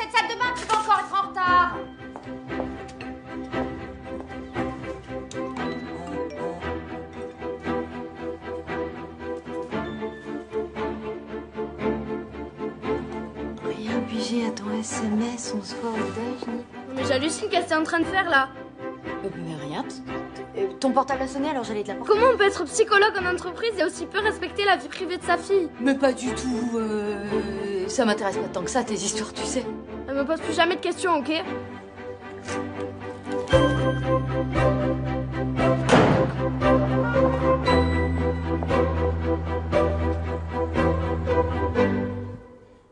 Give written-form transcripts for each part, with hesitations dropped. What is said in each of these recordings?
cette salle de bain, tu vas encore être en retard. Rien pigé à ton SMS, on se voit au déj, ni... Mais j'hallucine qu'elle est en train de faire là. Mais rien. Ton portable a sonné, alors j'allais te l'apporter. Comment on peut être psychologue en entreprise et aussi peu respecter la vie privée de sa fille? Mais pas du tout. Ça m'intéresse pas tant que ça, tes histoires, tu sais. Elle me pose plus jamais de questions, ok?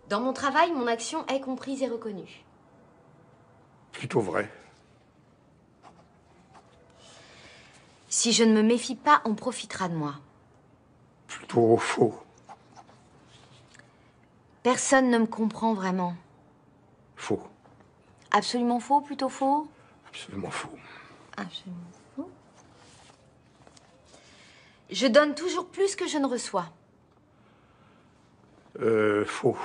Dans mon travail, mon action est comprise et reconnue. Plutôt vrai. Si je ne me méfie pas, on profitera de moi. Plutôt faux. Personne ne me comprend vraiment. Faux. Absolument faux, plutôt faux? Absolument faux. Absolument faux. Je donne toujours plus que je ne reçois. Faux.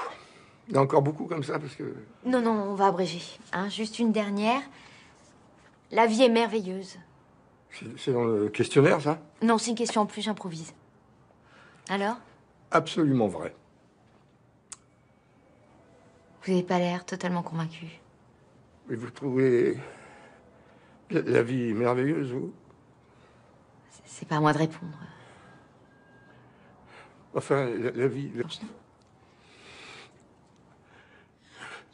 Il y en a encore beaucoup comme ça parce que... Non, non, on va abréger. Hein, juste une dernière. La vie est merveilleuse. C'est dans le questionnaire, ça? Non, c'est une question en plus, j'improvise. Alors? Absolument vrai. Vous n'avez pas l'air totalement convaincu. Mais vous trouvez la vie merveilleuse, vous? C'est pas à moi de répondre. Enfin, la vie...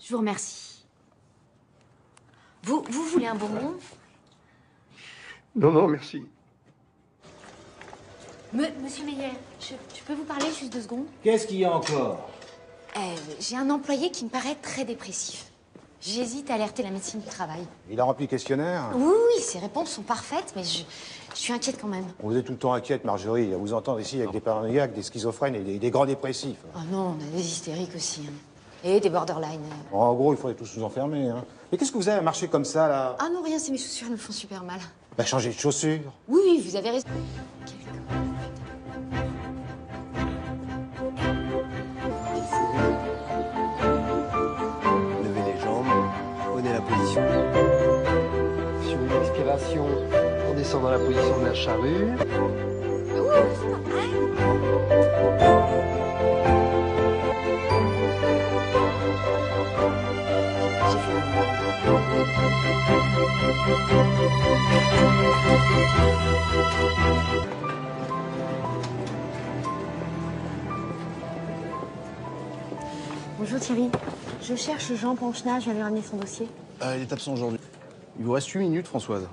Je vous remercie. Vous voulez un bonbon? Non, non, merci. Monsieur Meyer, je peux vous parler juste 2 secondes? Qu'est-ce qu'il y a encore? J'ai un employé qui me paraît très dépressif. J'hésite à alerter la médecine du travail. Il a rempli le questionnaire? Oui, oui, ses réponses sont parfaites, mais je suis inquiète quand même. Vous êtes tout le temps inquiète, Marjorie. À vous entendre ici avec des paranoïaques, des schizophrènes et des grands dépressifs. Oh non, on a des hystériques aussi. Hein. Et des borderline. En gros, il faudrait tous nous enfermer. Hein. Mais qu'est-ce que vous avez à marcher comme ça, là? Ah non, rien, c'est mes chaussures, elles me font super mal. Bah, changez de chaussures. Oui, oui, vous avez raison. Levez les jambes, prenez la position. Sur une expiration, on descend dans la position de la charrue. Bonjour Thierry. Je cherche Jean Panchena, je viens lui ramener son dossier. Il est absent aujourd'hui. Il vous reste 8 minutes, Françoise.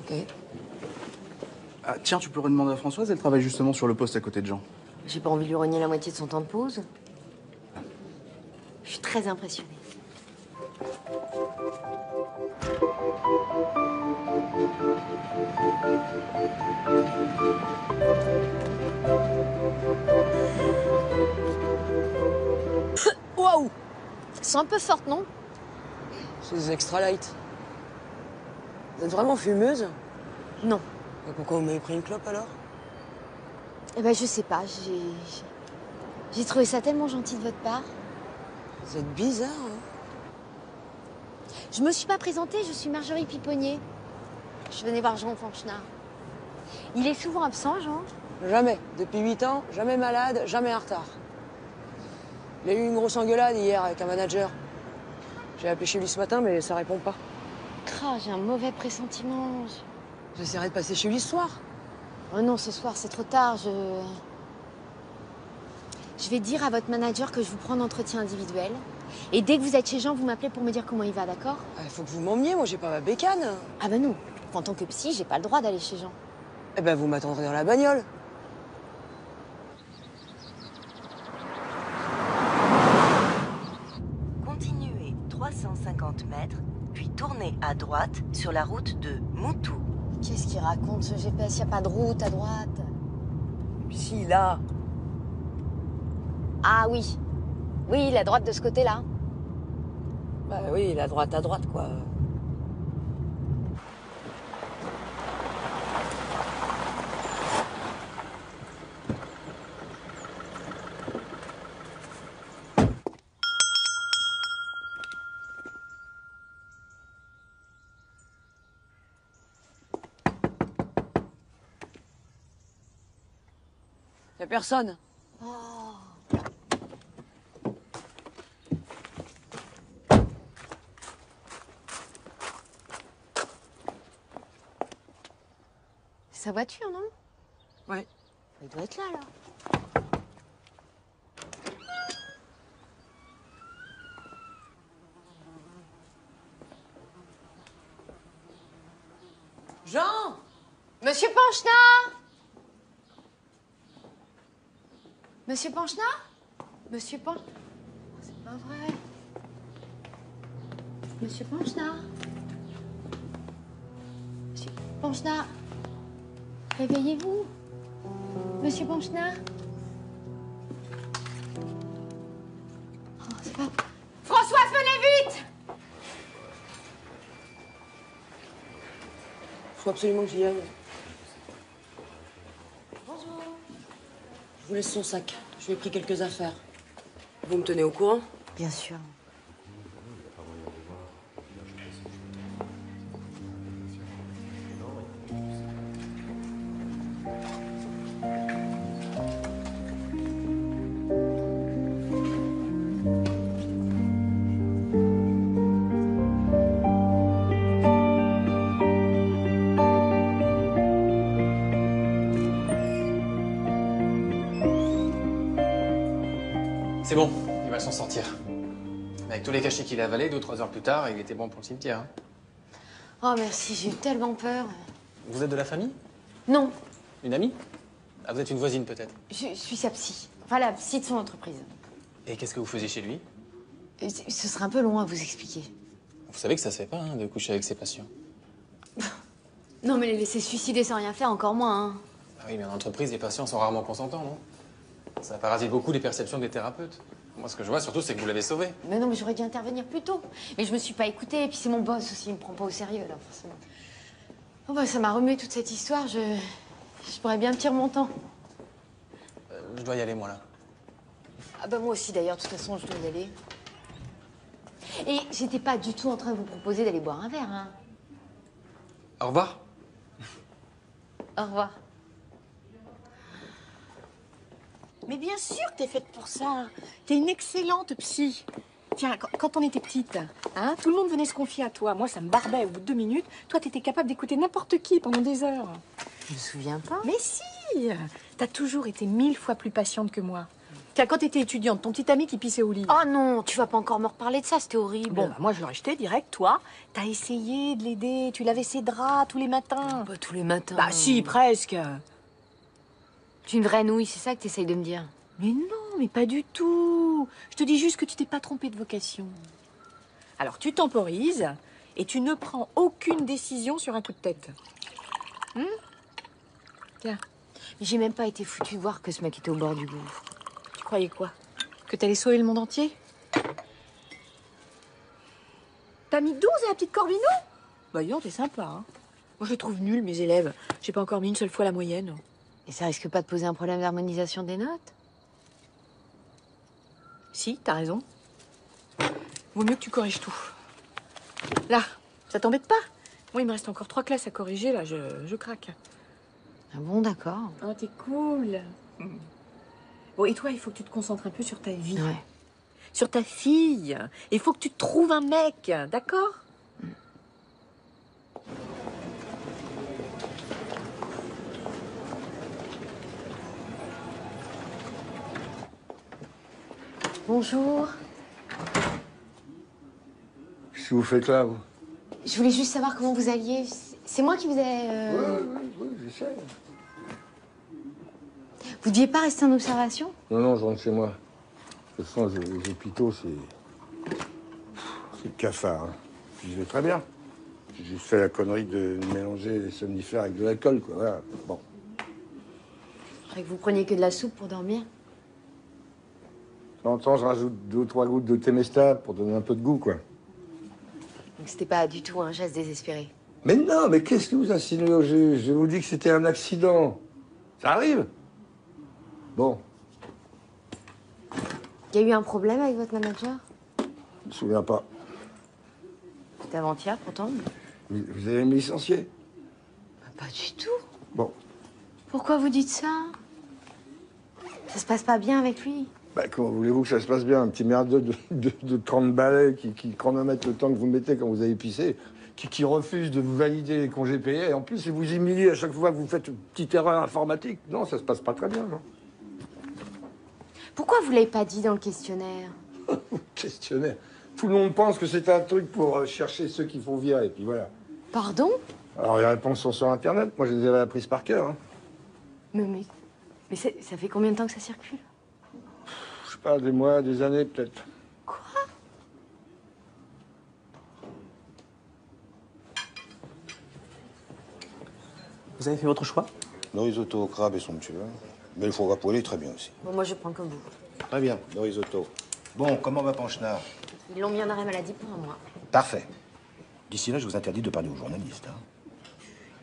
Ok. Ah, tiens, tu pourrais demander à Françoise, elle travaille justement sur le poste à côté de Jean. J'ai pas envie de lui rogner la moitié de son temps de pause. Je suis très impressionnée. Waouh! C'est un peu forte, non? C'est des extra light. Vous êtes vraiment fumeuse? Non. Et pourquoi vous m'avez pris une clope alors? Eh ben, je sais pas. J'ai trouvé ça tellement gentil de votre part. Vous êtes bizarre, hein? Je me suis pas présentée, je suis Marjorie Piponnier. Je venais voir Jean Panchena. Il est souvent absent, Jean? Jamais. Depuis 8 ans, jamais malade, jamais en retard. Il a eu une grosse engueulade hier avec un manager. J'ai appelé chez lui ce matin, mais ça répond pas. Ah, j'ai un mauvais pressentiment. J'essaierai de passer chez lui ce soir. Oh non, ce soir, c'est trop tard. Je vais dire à votre manager que je vous prends en entretien individuel. Et dès que vous êtes chez Jean, vous m'appelez pour me dire comment il va, d'accord? Il faut que vous m'emmeniez, moi j'ai pas ma bécane. Ah ben non. En tant que psy, j'ai pas le droit d'aller chez Jean. Eh ben vous m'attendrez dans la bagnole. Continuez 350 mètres, puis tournez à droite sur la route de Moutou. Qu'est-ce qu'il raconte ce GPS? Y a pas de route à droite. Si, là. Ah oui. Oui, la droite de ce côté-là. Bah oui, la droite à droite, quoi. Y a personne. C'est sa voiture, non? Ouais. Il doit être là, alors. Jean! Monsieur Panchenard! Monsieur Panchenard? Monsieur Pan... Oh, c'est pas vrai. Monsieur Panchenard? Monsieur Panchenard? Réveillez-vous. Monsieur Panchenard? Oh, c'est pas... François, venez vite! Faut absolument que j'y aille. Bonjour. Je vous laisse son sac. Je lui ai pris quelques affaires. Vous me tenez au courant? Bien sûr. C'est bon, il va s'en sortir. Mais avec tous les cachets qu'il a avalés, 2 ou 3 heures plus tard, il était bon pour le cimetière. Hein. Oh, merci, j'ai eu tellement peur. Vous êtes de la famille? Non, Une amie? Ah, vous êtes une voisine peut-être? je suis sa psy. Enfin, la psy de son entreprise. Et qu'est-ce que vous faisiez chez lui? Ce serait un peu long à vous expliquer. Vous savez que ça se fait pas, hein, de coucher avec ses patients. Non, mais les laisser suicider sans rien faire, encore moins, hein. Ah oui, mais en entreprise, les patients sont rarement consentants, non? Ça parasite beaucoup les perceptions des thérapeutes. Moi, ce que je vois surtout, c'est que vous l'avez sauvé. Mais non, mais j'aurais dû intervenir plus tôt. Mais je me suis pas écoutée, et puis c'est mon boss aussi, il me prend pas au sérieux, là, forcément. Oh, bah, ça m'a remué toute cette histoire, je pourrais bien me tirer mon temps. Je dois y aller, moi, là. Ah bah moi aussi, d'ailleurs, de toute façon, je dois y aller. Et j'étais pas du tout en train de vous proposer d'aller boire un verre, hein. Au revoir. Au revoir. Mais bien sûr que t'es faite pour ça. T'es une excellente psy. Tiens, quand on était petite, hein, tout le monde venait se confier à toi. Moi, ça me barbait au bout de 2 minutes. Toi, t'étais capable d'écouter n'importe qui pendant des heures. Je me souviens pas. Mais si! T'as toujours été 1000 fois plus patiente que moi. Tiens, quand t'étais étudiante, ton petit ami qui pissait au lit. Oh non, tu vas pas encore me reparler de ça, c'était horrible. Bon, bah, moi, je l'aurais jeté direct. Toi, t'as essayé de l'aider. Tu lavais ses draps tous les matins. Pas tous les matins. Bah si, presque. Tu es une vraie nouille, c'est ça que t'essayes de me dire? Mais non, mais pas du tout. Je te dis juste que tu t'es pas trompée de vocation. Alors, tu temporises et tu ne prends aucune décision sur un coup de tête. Tiens, Mais j'ai même pas été foutue de voir que ce mec était au bord du gouffre. tu croyais quoi? Que t'allais sauver le monde entier? T'as mis 12 à la petite Corvino? Bah, dis donc, t'es sympa, hein. Moi, je les trouve nuls, mes élèves. J'ai pas encore mis une seule fois la moyenne. Et ça risque pas de poser un problème d'harmonisation des notes? Si, t'as raison. Vaut mieux que tu corriges tout. Là, ça t'embête pas? Moi, il me reste encore 3 classes à corriger, là, je craque. Ah bon, d'accord. Oh, t'es cool. Bon, et toi, il faut que tu te concentres un peu sur ta vie. Ouais. Sur ta fille. Il faut que tu te trouves un mec, d'accord? Bonjour. Qu'est-ce que vous faites là, vous? Je voulais juste savoir comment vous alliez. C'est moi qui vous ai... Oui, j'essaie. Vous deviez pas rester en observation? Non, je rentre chez moi. De toute façon, les hôpitaux, c'est le cafard. Hein. Puis je vais très bien. J'ai juste fait la connerie de mélanger les somnifères avec de l'alcool, quoi. Voilà. Bon. Je croyais que vous preniez que de la soupe pour dormir. De temps en temps, je rajoute 2 ou 3 gouttes de Temesta pour donner un peu de goût, quoi. Donc c'était pas du tout un geste désespéré. Mais non, mais qu'est-ce que vous insinuez au juge? Je vous dis que c'était un accident. Ça arrive. Bon, Il y a eu un problème avec votre manager? je me souviens pas. C'était avant-hier, pourtant. Vous allez me licencier? Pas du tout. Bon, Pourquoi vous dites ça? Ça se passe pas bien avec lui? Bah, comment voulez-vous que ça se passe bien? Un petit merdeux de 30 balais qui chronomètre le temps que vous mettez quand vous avez pissé, qui refuse de vous valider les congés payés, et en plus, il vous humilie à chaque fois que vous faites une petite erreur informatique. Non, ça se passe pas très bien, non. Pourquoi vous l'avez pas dit dans le questionnaire? Questionnaire. Tout le monde pense que c'est un truc pour chercher ceux qu'il faut virer, et puis voilà. Pardon? Alors, les réponses sont sur Internet. Moi, je les avais apprises par cœur. Hein. Mais ça fait combien de temps que ça circule? Je sais pas, des mois, des années, peut-être. Quoi? Vous avez fait votre choix? Le risotto au crabe est somptueux. Mais le foie gras poêlé, très bien aussi. Bon, moi, je prends comme vous. Très bien, le risotto. Bon, comment va Panchenard? Ils l'ont mis en arrêt maladie pour un mois. Parfait. D'ici là, je vous interdis de parler aux journalistes. Hein.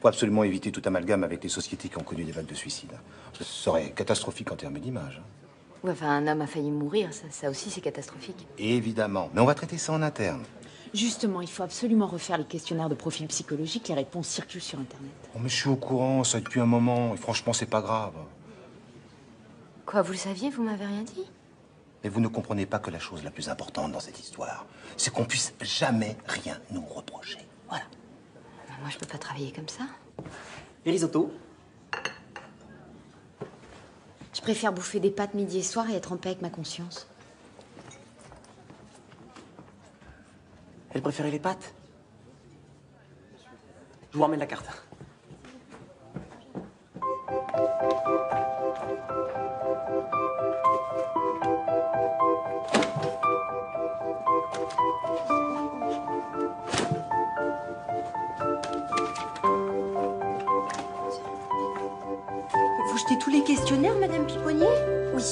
Faut absolument éviter tout amalgame avec les sociétés qui ont connu des vagues de suicides. Ce serait catastrophique en termes d'image. Hein. Ouais, enfin, un homme a failli mourir, ça aussi, c'est catastrophique. Évidemment, mais on va traiter ça en interne. Justement, il faut absolument refaire les questionnaires de profil psychologique. Les réponses circulent sur Internet. Oh, mais je suis au courant, ça depuis un moment. Et franchement, c'est pas grave. Quoi, vous le saviez? Vous m'avez rien dit? Mais vous ne comprenez pas que la chose la plus importante dans cette histoire, c'est qu'on puisse jamais rien nous reprocher. Voilà. Moi, je peux pas travailler comme ça. Et risotto? Je préfère bouffer des pâtes midi et soir et être en paix avec ma conscience. Elle préférait les pâtes? Je vous ramène la carte. Vous jetez tous les questionnaires, Madame Piponnier? Oui.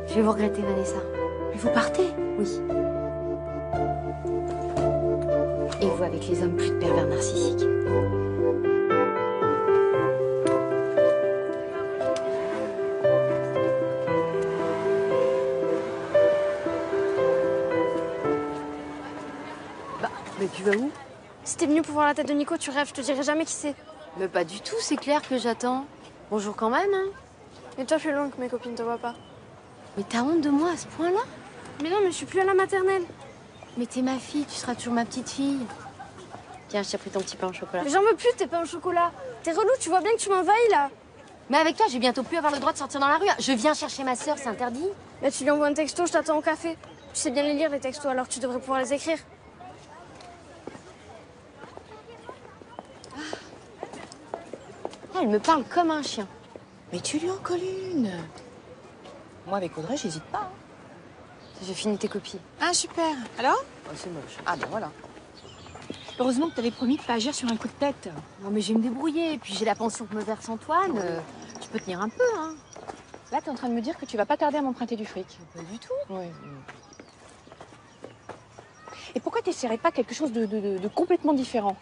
Je vais vous regretter, Vanessa. Mais vous partez? Oui. Et vous, avec les hommes plus de pervers narcissiques. Mais tu vas où? Si t'es venu pour voir la tête de Nico, tu rêves, je te dirai jamais qui c'est. Mais pas du tout, c'est clair que j'attends. Bonjour quand même, hein. Et toi, fais long que mes copines te voient pas. Mais t'as honte de moi à ce point-là? Mais non, mais je suis plus à la maternelle. Mais t'es ma fille, tu seras toujours ma petite fille. Tiens, je t'ai pris ton petit pain au chocolat. Mais j'en veux plus de tes pains au chocolat. T'es relou, tu vois bien que tu m'envahis là. Mais avec toi, j'ai bientôt plus avoir le droit de sortir dans la rue. Je viens chercher ma sœur, c'est interdit. Mais tu lui envoies un texto, je t'attends au café. Tu sais bien les lire, les textos, alors tu devrais pouvoir les écrire. Elle me parle comme un chien. Mais tu lui en colles une. Moi, avec Audrey, j'hésite pas. Hein. J'ai fini tes copies. Ah, super. Alors? Oh, c'est moche. Ah, ben voilà. Heureusement que t'avais promis de pas agir sur un coup de tête. Non, mais je vais me débrouiller. Et puis j'ai la pension que me verse Antoine. Tu peux tenir un peu, hein. Là, t'es en train de me dire que tu vas pas tarder à m'emprunter du fric. Pas du tout. Oui. Et pourquoi t'essaierais pas quelque chose de complètement différent?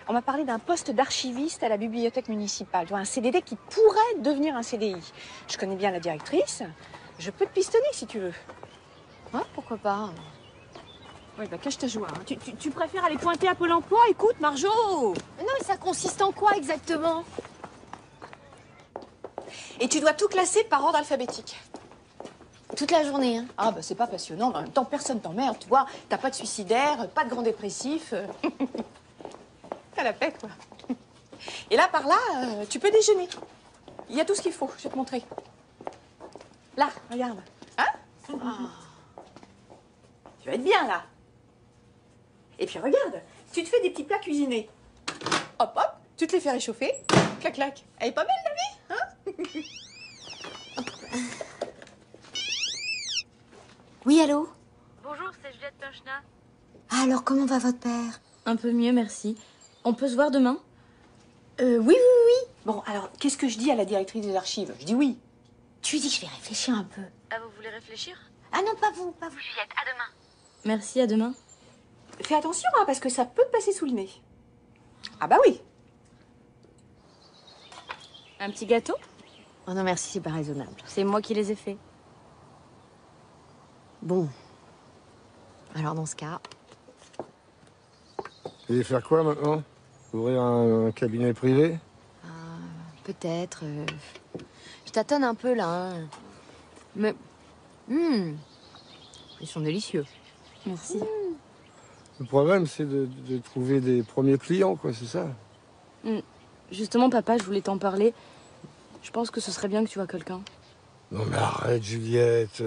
On m'a parlé d'un poste d'archiviste à la bibliothèque municipale. Tu vois, un CDD qui pourrait devenir un CDI. Je connais bien la directrice. Je peux te pistonner si tu veux. Ouais, pourquoi pas. Oui, bah cache ta joie. Hein. Tu préfères aller pointer à Pôle emploi? Écoute, Marjo! Mais non, mais ça consiste en quoi exactement? Et tu dois tout classer par ordre alphabétique. Toute la journée, hein. Ah, bah c'est pas passionnant. En même temps, personne t'emmerde, tu vois. T'as pas de suicidaire, pas de grand dépressif. T'as la paix, quoi. Et là, par là, tu peux déjeuner. Il y a tout ce qu'il faut, je vais te montrer. Là, regarde. Hein? Tu vas être bien, là. Et puis, regarde, tu te fais des petits plats cuisinés. Hop, hop, tu te les fais réchauffer. Clac, clac. Elle est pas belle, la vie, hein? Oui, allô? Bonjour, c'est Juliette Pinchna. Ah, alors, comment va votre père? Un peu mieux, merci. On peut se voir demain? Oui. Bon, alors, qu'est-ce que je dis à la directrice des archives? Je dis oui. Tu lui dis que je vais réfléchir un peu. Ah, vous voulez réfléchir? Ah non, pas vous. Juliette, à demain. Merci, à demain. Fais attention, hein, parce que ça peut te passer sous le nez. Ah bah oui. Un petit gâteau? Oh non, merci, c'est pas raisonnable. C'est moi qui les ai faits. Bon. Alors, dans ce cas... Vous allez faire quoi maintenant? Ouvrir un cabinet privé? peut-être. Je tâtonne un peu, là. Hein. Mais... ils sont délicieux. Merci. Le problème, c'est de trouver des premiers clients, quoi, c'est ça. Justement, papa, je voulais t'en parler. Je pense que ce serait bien que tu vois quelqu'un. Non mais arrête, Juliette.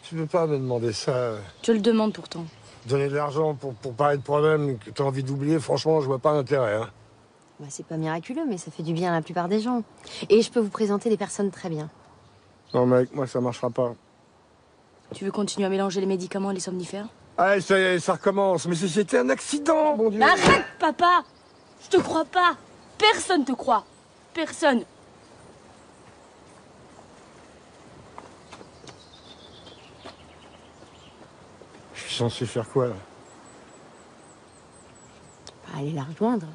Tu peux pas me demander ça. Je le demande pourtant. Donner de l'argent pour parler de problèmes que t'as envie d'oublier, franchement, je vois pas l'intérêt. Hein. Bah, c'est pas miraculeux, mais ça fait du bien à la plupart des gens. Et je peux vous présenter des personnes très bien. Non mais avec moi, ça marchera pas. Tu veux continuer à mélanger les médicaments et les somnifères? Allez, ça y est, ça recommence. Mais c'était un accident, mon Dieu. Arrête, papa! Je te crois pas! Personne te croit! Personne! Je suis censé faire quoi, là? Aller la rejoindre.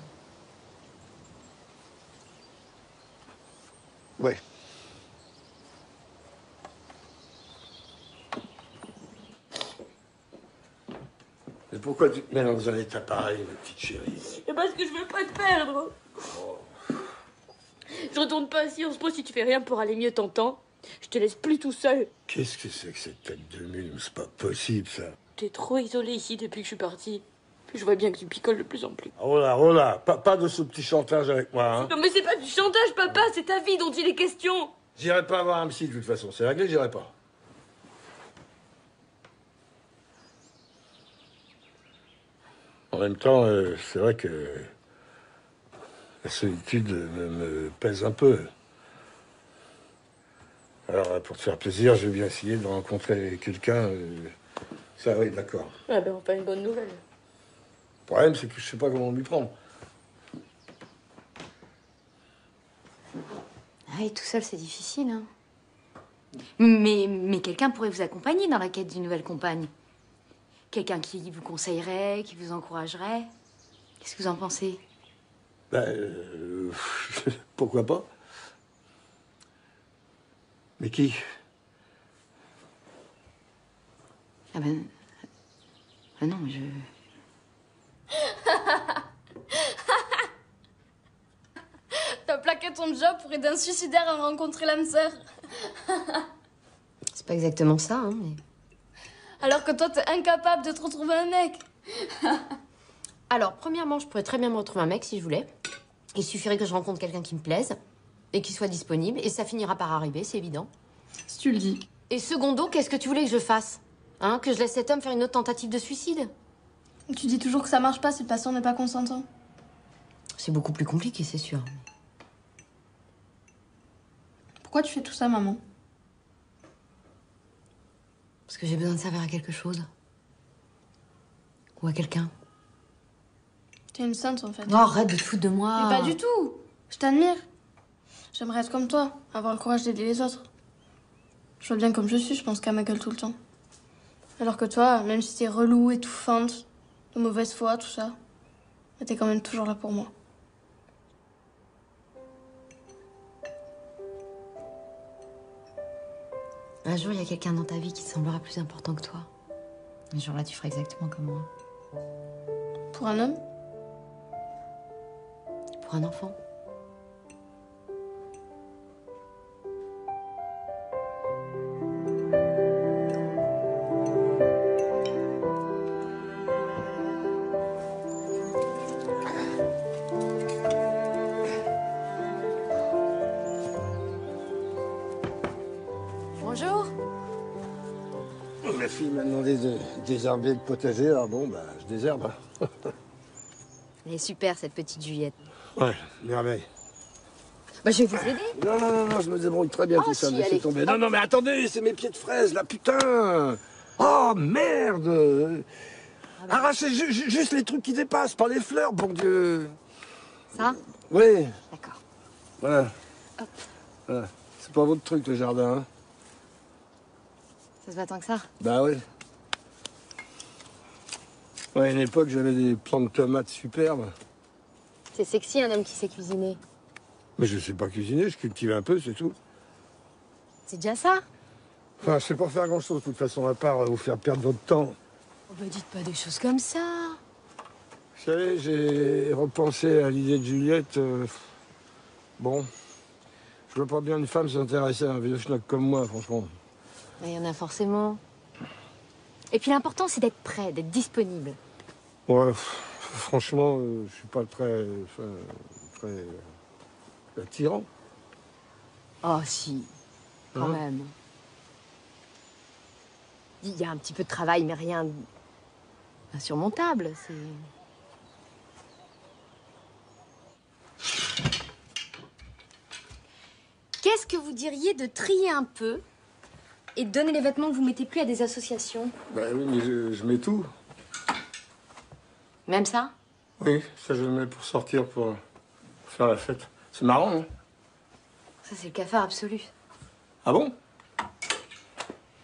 Ouais. Mais pourquoi tu te mets dans un état pareil, ma petite chérie? Et parce que je veux pas te perdre! Je retourne pas à Sciences Po si tu fais rien pour aller mieux, t'entends? Je te laisse plus tout seul. Qu'est-ce que c'est que cette tête de mule? C'est pas possible, ça. T'es trop isolé ici depuis que je suis partie. Puis je vois bien que tu picoles de plus en plus. Oh là, pas de ce petit chantage avec moi, hein. Non mais c'est pas du chantage, papa, c'est ta vie dont il est question. J'irai pas voir un psy, de toute façon. C'est réglé, j'irai pas. En même temps, c'est vrai que la solitude me pèse un peu. Alors, pour te faire plaisir, je vais bien essayer de rencontrer quelqu'un. Ça, oui, d'accord. Ah ben, pas une bonne nouvelle. Le problème, c'est que je sais pas comment m'y prendre. Ah, et tout seul, c'est difficile, hein. Mais quelqu'un pourrait vous accompagner dans la quête d'une nouvelle compagne. Quelqu'un qui vous conseillerait, qui vous encouragerait. Qu'est-ce que vous en pensez? Pourquoi pas? Mais qui? Ah ben... Ah non, je... T'as plaqué ton job pour aider un suicidaire à rencontrer l'âme sœur. C'est pas exactement ça, hein, mais... Alors que toi, t'es incapable de te retrouver un mec. Alors, premièrement, je pourrais très bien me retrouver un mec si je voulais. Il suffirait que je rencontre quelqu'un qui me plaise et qui soit disponible, et ça finira par arriver, c'est évident. Si tu le dis. Et secondo, qu'est-ce que tu voulais que je fasse? Hein, que je laisse cet homme faire une autre tentative de suicide? Tu dis toujours que ça marche pas si le patient n'est pas consentant. C'est beaucoup plus compliqué, c'est sûr. Pourquoi tu fais tout ça, maman? Parce que j'ai besoin de servir à quelque chose. Ou à quelqu'un. T'es une sainte, en fait. Oh, arrête de te foutre de moi. Mais pas du tout. Je t'admire. J'aimerais être comme toi, avoir le courage d'aider les autres. Je vois bien comme je suis, je pense qu'à ma gueule tout le temps. Alors que toi, même si t'es relou, étouffante, de mauvaise foi, tout ça, t'es quand même toujours là pour moi. Un jour, il y a quelqu'un dans ta vie qui te semblera plus important que toi. Un jour-là, tu feras exactement comme moi. Pour un homme? Pour un enfant. Bonjour. Ma fille m'a demandé de désherber le potager, alors bon, bah, je désherbe. Hein. Elle est super, cette petite Juliette. Ouais, merveille. Bah, je vais vous aider. Non, je me débrouille très bien tout ça, si, laissez allez. tomber. Non, mais attendez, c'est mes pieds de fraise, là, putain. Oh, merde. Arrachez juste les trucs qui dépassent, pas les fleurs, bon Dieu. Ça? Oui. D'accord. Voilà. Hop. Voilà. C'est pas votre truc, le jardin, hein? Ça se voit tant que ça? Bah oui. Ouais, à une époque, j'avais des plants de tomates superbes. C'est sexy, un homme qui sait cuisiner. Mais je sais pas cuisiner, je cultive un peu, c'est tout. C'est déjà ça? Enfin, je sais pas faire grand-chose, de toute façon, à part vous faire perdre votre temps. Oh, bah, dites pas des choses comme ça. Vous savez, j'ai repensé à l'idée de Juliette. Bon. Je vois pas bien une femme s'intéresser à un vieux schnock comme moi, franchement. Il y en a forcément. Et puis l'important, c'est d'être prêt, d'être disponible. Ouais, franchement, je suis pas très attirant. Oh, si. Quand Hein? même. Il y a un petit peu de travail, mais rien d'insurmontable. C'est... Qu'est-ce que vous diriez de trier un peu et de donner les vêtements que vous mettez plus à des associations? Bah oui, mais je mets tout. Même ça? Oui, ça je le mets pour sortir, pour faire la fête. C'est marrant, hein? Ça, c'est le cafard absolu. Ah bon?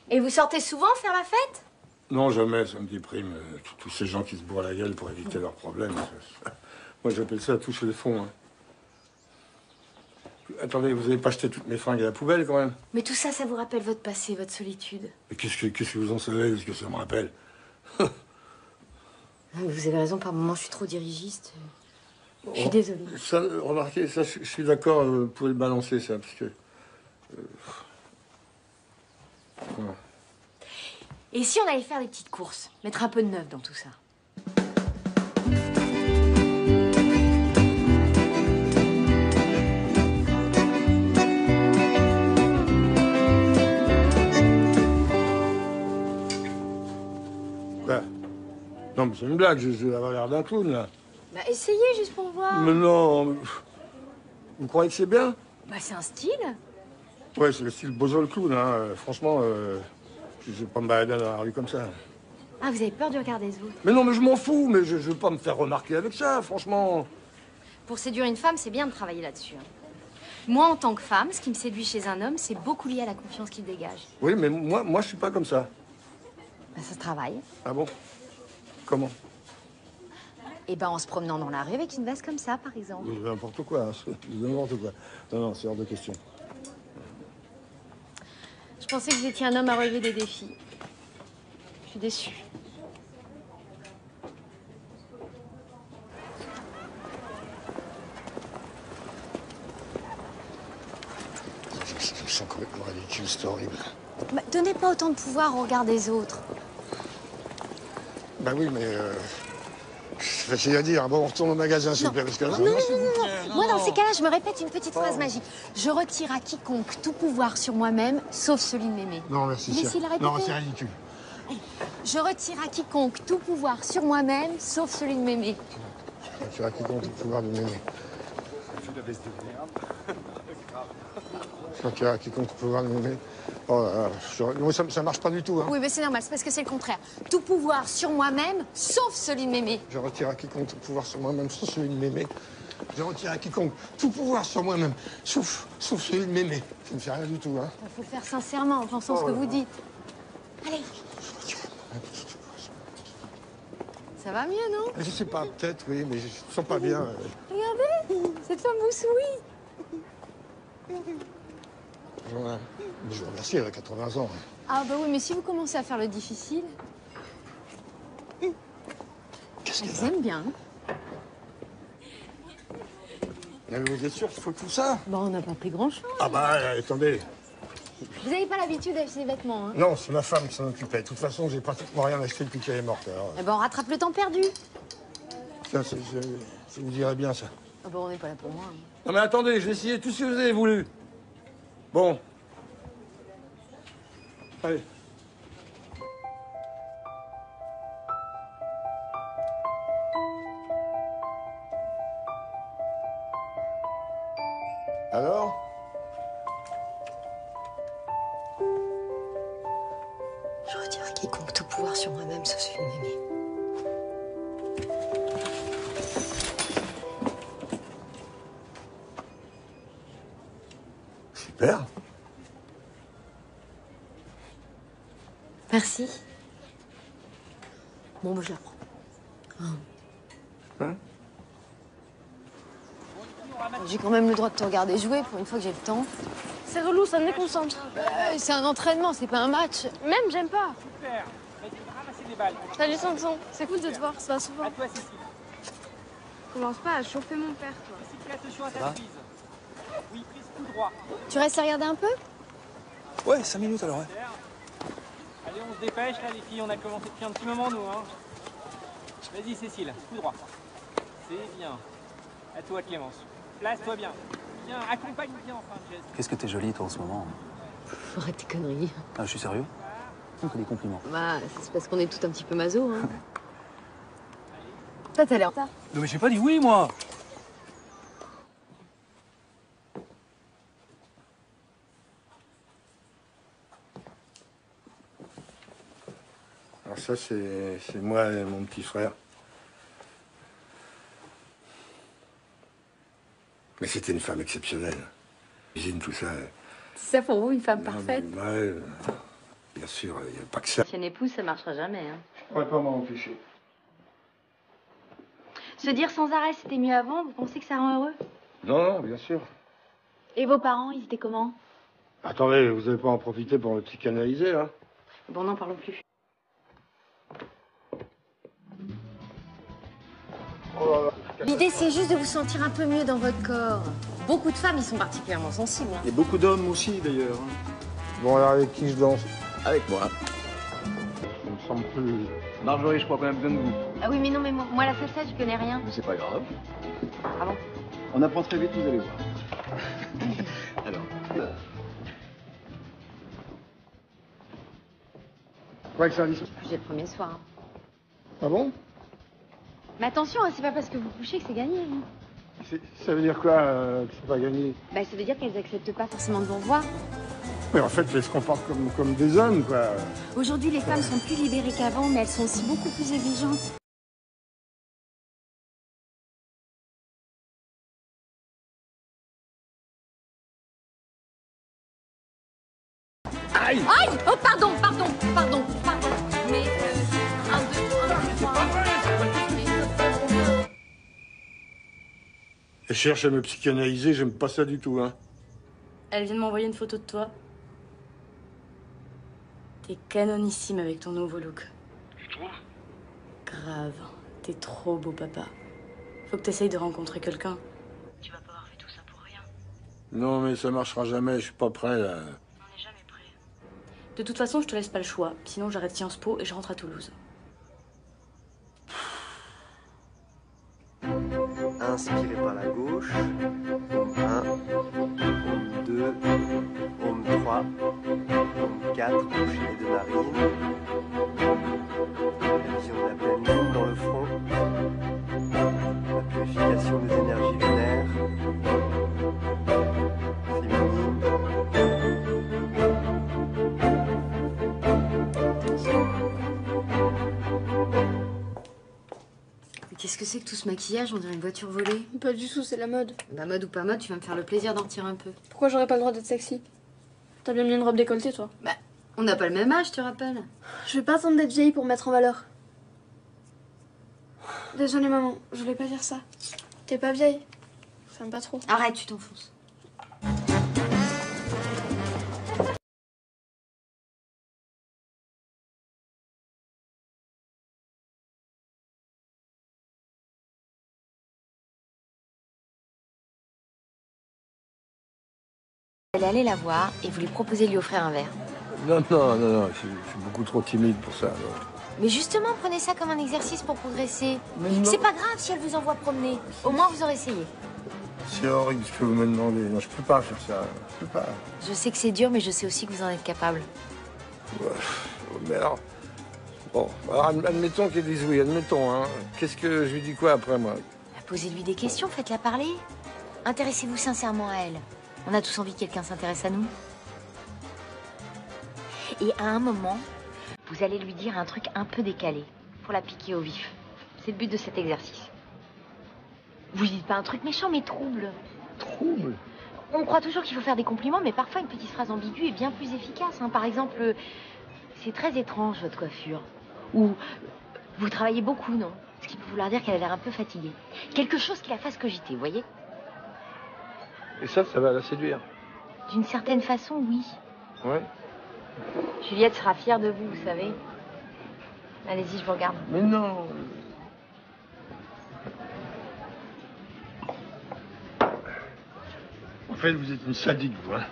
Et vous sortez souvent faire la fête? Non, jamais, ça me déprime. Tous ces gens qui se bourrent la gueule pour éviter leurs problèmes. Moi, j'appelle ça toucher le fond. Hein. Attendez, vous avez pas jeté toutes mes fringues à la poubelle, quand même? Mais tout ça, ça vous rappelle votre passé, votre solitude. Mais qu'est-ce que vous en savez? Qu'est-ce que ça me rappelle? Vous avez raison, par moments, je suis trop dirigiste. Je suis désolée. Ça, remarquez, ça, je suis d'accord, vous pouvez le balancer, ça, parce que... voilà. Et si on allait faire des petites courses? Mettre un peu de neuf dans tout ça? Bah, non, mais c'est une blague, je vais avoir l'air d'un clown, là. Bah, essayez juste pour voir. Mais non, mais... Vous croyez que c'est bien? Bah, c'est un style. Ouais, c'est le style Bozo le clown, hein. Franchement, je vais pas me balader dans la rue comme ça. Ah, vous avez peur du regard des autres? Mais non, mais je m'en fous, mais je veux pas me faire remarquer avec ça, franchement. Pour séduire une femme, c'est bien de travailler là-dessus. Hein. Moi, en tant que femme, ce qui me séduit chez un homme, c'est beaucoup lié à la confiance qu'il dégage. Oui, mais moi, je suis pas comme ça. Bah, ça se travaille. Ah bon? Comment? Et ben, en se promenant dans la rue avec une veste comme ça, par exemple. N'importe quoi, hein. N'importe quoi. Non, c'est hors de question. Je pensais que vous étiez un homme à relever des défis. Je suis déçue. Je me sens complètement ridicule, c'est horrible. Bah, donnez pas autant de pouvoir au regard des autres. Bah oui, mais... J'ai à dire. Bon, on retourne au magasin, s'il vous plaît, parce que... Non. Moi, dans ces cas-là, je me répète une petite phrase magique. Je retire à quiconque tout pouvoir sur moi-même, sauf celui de m'aimer. Non, merci. Laissez la répéter. Non, c'est ridicule. Je retire à quiconque tout pouvoir sur moi-même, sauf celui de m'aimer. Je retire à quiconque tout pouvoir de m'aimer. Je retire à quiconque tout pouvoir de m'aimer. Oh là là, non, ça marche pas du tout, hein. Oui, mais c'est normal, c'est parce que c'est le contraire. Tout pouvoir sur moi-même, sauf celui de m'aimer. Je retire à quiconque tout pouvoir sur moi-même, sauf celui de m'aimer. Je retire à quiconque tout pouvoir sur moi-même, sauf celui de m'aimer. Ça ne fait rien du tout, hein. Il faut le faire sincèrement, en pensant ce que vous dites. Allez. Ça va mieux, non? Je sais pas, peut-être, oui, mais je ne sens pas bien. Regardez, cette femme vous sourit. Ouais. Je vous remercie, elle a 80 ans. Ah bah oui, mais si vous commencez à faire le difficile... Qu'est-ce qu'elle qu'elle a? aime bien. Mais vous êtes sûr qu'il faut tout ça? Bon, on n'a pas pris grand-chose. Ah bah, attendez. Vous n'avez pas l'habitude d'acheter des vêtements, hein? Non, c'est ma femme qui s'en occupait. De toute façon, j'ai pratiquement rien acheté depuis qu'elle est morte. Alors... Eh ben, on rattrape le temps perdu. Ça vous dirait bien, ça. Ah bon, on n'est pas là pour moi. Hein. Non mais attendez, j'ai essayé tout ce que vous avez voulu. Bon. Allez. Alors? Je retire à quiconque tout pouvoir sur moi-même, sauf celui de m'aimer. Super. Merci. Bon, bah, je la prends. Hein? J'ai quand même le droit de te regarder jouer pour une fois que j'ai le temps. C'est relou, ça me déconcentre. C'est un entraînement, c'est pas un match. Même, j'aime pas. Super. Ramasser des balles. Salut Sanson, c'est cool de te voir, ça va souvent. À toi, Cécile. Commence pas à chauffer mon père, toi. Bicyclette chaud à ta prise. Oui, prise tout droit. Tu restes à regarder un peu? Ouais, 5 minutes alors, ouais. Allez, on se dépêche là, les filles, on a commencé depuis un petit moment, nous. Hein. Vas-y, Cécile, tout droit. C'est bien. À toi, Clémence. Place-toi bien. Bien, accompagne bien en fin de geste. Qu'est-ce que t'es jolie, toi, en ce moment? Arrête tes conneries. Ah, je suis sérieux? On fait des compliments. Bah, c'est parce qu'on est tout un petit peu maso, hein. Toi, t'as l'air en retard. Non, mais j'ai pas dit oui, moi! Alors ça, c'est moi et mon petit frère. Mais c'était une femme exceptionnelle. J'imagine tout ça. C'est ça pour vous, une femme Non, parfaite? mais, ouais, bien sûr, il n'y a pas que ça. Ancienne épouse, ça marchera jamais, hein. Je pourrais pas m'en empêcher. Se dire sans arrêt c'était mieux avant, vous pensez que ça rend heureux? Non, non, bien sûr. Et vos parents, ils étaient comment? Attendez, vous n'allez pas en profiter pour me psychanalyser, là? Bon, n'en parlons plus. L'idée, c'est juste de vous sentir un peu mieux dans votre corps. Beaucoup de femmes y sont particulièrement sensibles. Hein. Et beaucoup d'hommes aussi, d'ailleurs. Bon, alors avec qui je danse? Avec moi. Ça me semble plus... Marjorie, je crois qu'on a besoin de vous. Ah oui, mais non, mais moi la salsa, je connais rien. Mais c'est pas grave. Ah bon? On apprend très vite, vous allez voir. Alors. Quoi que ça dise? J'ai le premier soir. Hein. Ah bon? Mais attention, hein, c'est pas parce que vous couchez que c'est gagné. Hein. Ça veut dire quoi, que c'est pas gagné? Bah, ça veut dire qu'elles acceptent pas forcément de vous revoir. Mais en fait, elles se comportent comme des hommes, quoi. Aujourd'hui, les femmes sont plus libérées qu'avant, mais elles sont aussi beaucoup plus exigeantes. Aïe! Aïe! Oh, pardon. Mais, 1, 2, 3... Elle cherche à me psychanalyser, j'aime pas ça du tout, hein. Elle vient de m'envoyer une photo de toi. T'es canonissime avec ton nouveau look. Tu trouves? Grave. T'es trop beau, papa. Faut que t'essayes de rencontrer quelqu'un. Tu vas pas avoir fait tout ça pour rien. Non, mais ça marchera jamais, je suis pas prêt, là. On n'est jamais prêt. De toute façon, je te laisse pas le choix. Sinon, j'arrête Sciences Po et je rentre à Toulouse. Inspirez par la gauche. Home 1, Home 2, Home 3, Home 4, bouchez les deux narines. La vision de la pleine lune dans le front. La purification des énergies lunaires. Féminine. Qu'est-ce que c'est que tout ce maquillage? On dirait une voiture volée. Pas du tout, c'est la mode. Bah, mode ou pas mode, tu vas me faire le plaisir d'en retirer un peu. Pourquoi j'aurais pas le droit d'être sexy? T'as bien mis une robe décolletée, toi. Bah, on n'a pas le même âge, tu te rappelles? Je vais pas attendre d'être vieille pour me mettre en valeur. Désolée, maman, je voulais pas dire ça. T'es pas vieille. Ça me pas trop. Arrête, tu t'enfonces. Elle allait la voir et vous lui proposez de lui offrir un verre. Non, je suis beaucoup trop timide pour ça. Non. Mais justement, prenez ça comme un exercice pour progresser. Mais non. C'est pas grave si elle vous envoie promener. Au moins, vous aurez essayé. C'est horrible ce que vous me demandez. Non, je peux pas faire ça. Je peux pas. Je sais que c'est dur, mais je sais aussi que vous en êtes capable. Ouais. Mais alors... Bon, alors admettons qu'elle dise oui, admettons, hein. Qu'est-ce que je lui dis quoi après, moi? Posez-lui des questions, faites-la parler. Intéressez-vous sincèrement à elle. On a tous envie que quelqu'un s'intéresse à nous. Et à un moment, vous allez lui dire un truc un peu décalé pour la piquer au vif. C'est le but de cet exercice. Vous lui dites pas un truc méchant, mais trouble. Trouble? On croit toujours qu'il faut faire des compliments, mais parfois une petite phrase ambiguë est bien plus efficace. Hein. Par exemple, c'est très étrange votre coiffure. Ou vous travaillez beaucoup, non? Ce qui peut vouloir dire qu'elle a l'air un peu fatiguée. Quelque chose qui la fasse cogiter, vous voyez? Et ça va la séduire? D'une certaine façon, oui. Ouais. Juliette sera fière de vous, vous savez. Allez-y, je vous regarde. Mais non. fait, vous êtes une sadique, vous, hein.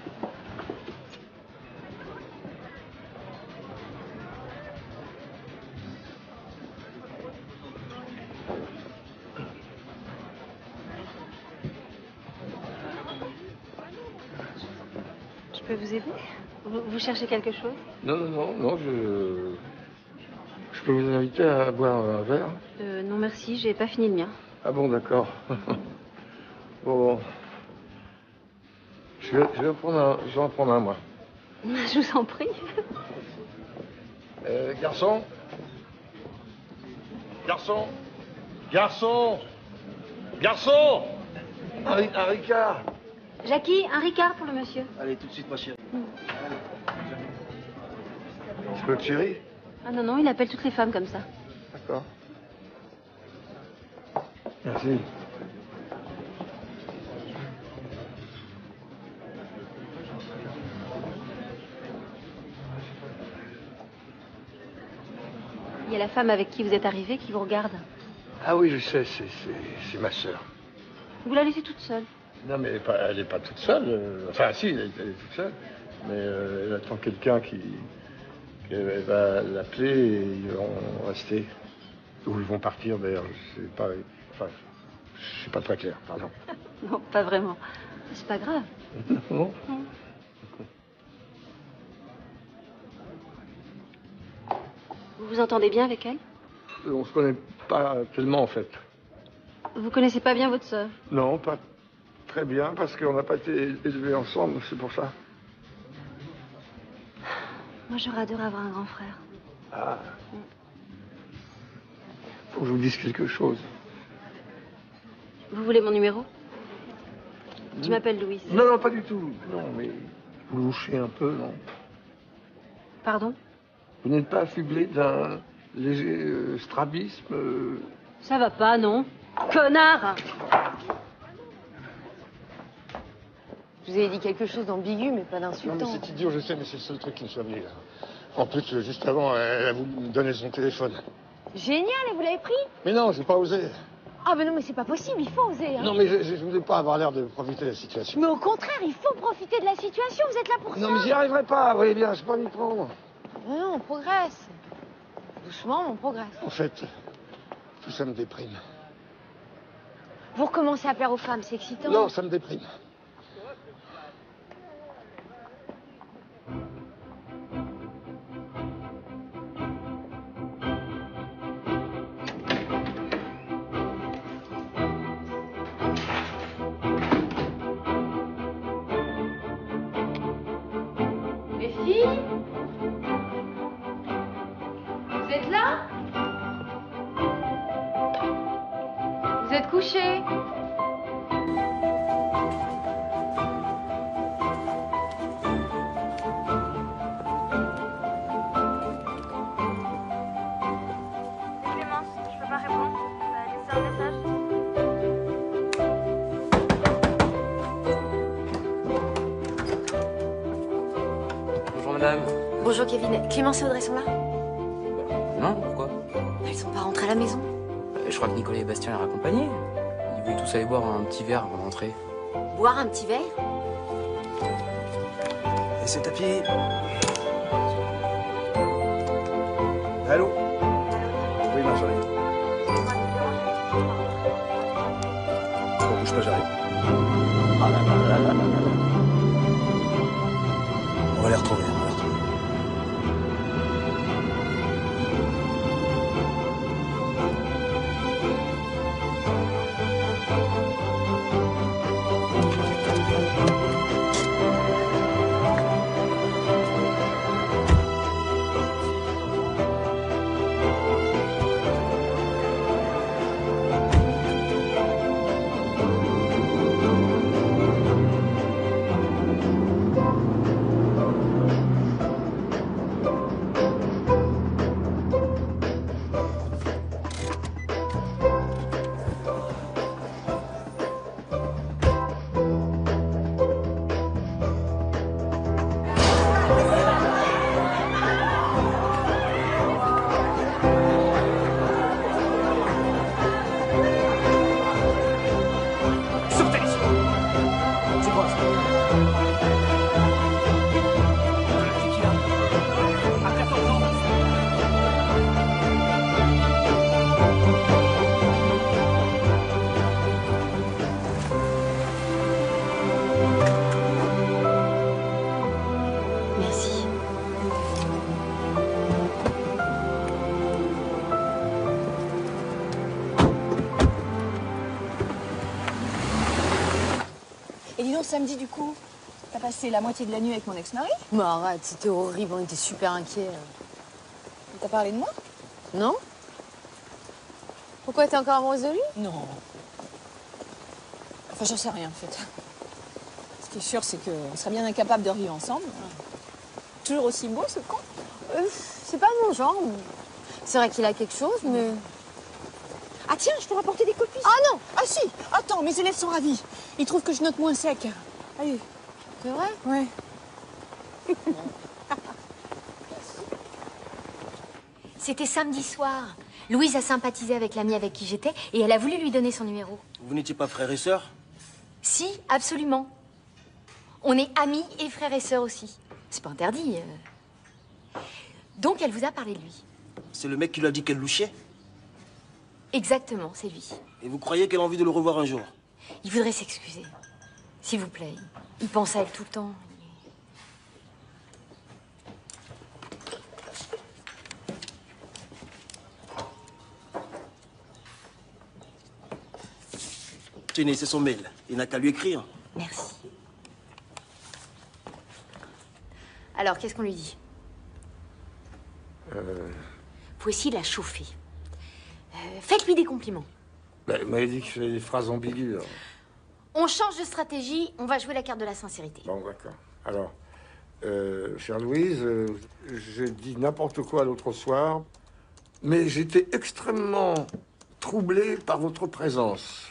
Je peux vous aider? Vous cherchez quelque chose? Non, je peux vous inviter à boire un verre? Non merci, j'ai pas fini le mien. Ah bon, d'accord. Bon. Je vais en prendre un, moi. Je vous en prie. Garçon? Garçon? Garçon? Garçon? Un Ricard. Jackie, un Ricard pour le monsieur. Allez, tout de suite, ma chérie. Je peux, chérie? Ah non, il appelle toutes les femmes comme ça. D'accord. Merci. Il y a la femme avec qui vous êtes arrivé qui vous regarde. Ah oui, je sais, c'est ma sœur. Vous la laissez toute seule. Non, mais elle est pas toute seule. Enfin, si, elle est toute seule. Mais elle attend quelqu'un qui va l'appeler et ils vont rester. Ou ils vont partir, d'ailleurs. C'est pas... Enfin, c'est pas très clair, pardon. Non, pas vraiment. C'est pas grave. Non. Vous vous entendez bien avec elle? On se connaît pas tellement, en fait. Vous connaissez pas bien votre sœur? Non, pas très bien, parce qu'on n'a pas été élevés ensemble, c'est pour ça. Moi, j'aurais adoré avoir un grand frère. Ah. Faut que je vous dise quelque chose. Vous voulez mon numéro? Je m'appelle Louise. Non, pas du tout. Non, mais vous louchez un peu, non? Pardon? Vous n'êtes pas affublé d'un léger strabisme Ça va pas, non? Connard! Je vous ai dit quelque chose d'ambigu, mais pas Non, d'insultant. mais c'est idiot, je sais, mais c'est le seul truc qui me soit venu, là. En plus, juste avant, elle a voulu me donner son téléphone. Génial, et vous l'avez pris? Mais non, j'ai pas osé. Ah, mais non, mais c'est pas possible, il faut oser. Hein. Non, mais je voulais pas avoir l'air de profiter de la situation. Mais au contraire, il faut profiter de la situation, vous êtes là pour ça. Non, mais j'y arriverai pas, vous voyez bien, je peux pas m'y prendre. Mais non, on progresse. Doucement, mais on progresse. En fait, tout ça me déprime. Vous recommencez à plaire aux femmes, c'est excitant. Non, ça me déprime. Les filles? Vous êtes là? Vous êtes couchées? Clémence, je peux pas répondre. Laissez un message. Bonjour madame. Bonjour Kevin. Clémence et Audrey sont là? Non, pourquoi? Elles sont pas rentrées à la maison. Je crois que Nicolas et Bastien les raccompagnaient. Ils voulaient tous aller boire un petit verre avant d'entrer. Boire un petit verre? Et c'est tapis. Allô? Oui, Marjorie. Bon, bouge pas, j'arrive. Ah là là là là là là. On va les retrouver, on va les retrouver. moi, ça. La tequila. À 14 ans. Merci. Et dis donc, samedi, du coup, t'as passé la moitié de la nuit avec mon ex-mari? Bah arrête, c'était horrible, on était super inquiets. T'as parlé de moi? Non? Pourquoi t'es encore amoureuse de lui? Non. Enfin, j'en sais rien, en fait. Ce qui est sûr, c'est qu'on serait bien incapable de revivre ensemble. Toujours aussi beau, ce con. C'est pas mon genre. C'est vrai qu'il a quelque chose, mais... Ah tiens, je t'ai rapporté des copies. Ah non! Ah si! Attends, mes élèves sont ravis. Ils trouvent que je note moins sec. Allez. C'est vrai? Ouais. C'était samedi soir. Louise a sympathisé avec l'amie avec qui j'étais et elle a voulu lui donner son numéro. Vous n'étiez pas frère et sœur? Si, absolument. On est amis et frères et sœurs aussi. C'est pas interdit. Donc elle vous a parlé de lui. C'est le mec qui lui a dit qu'elle louchait? Exactement, c'est lui. Et vous croyez qu'elle a envie de le revoir un jour? Il voudrait s'excuser. S'il vous plaît. Il pense à elle tout le temps. Tenez, c'est son mail. Il n'a qu'à lui écrire. Merci. Alors, qu'est-ce qu'on lui dit? Faut essayer de la chauffer. Faites-lui des compliments. Bah, il m'avait dit que je faisais des phrases ambiguës. Alors. On change de stratégie, on va jouer la carte de la sincérité. Bon, d'accord. Alors, chère Louise, j'ai dit n'importe quoi l'autre soir, mais j'étais extrêmement troublé par votre présence.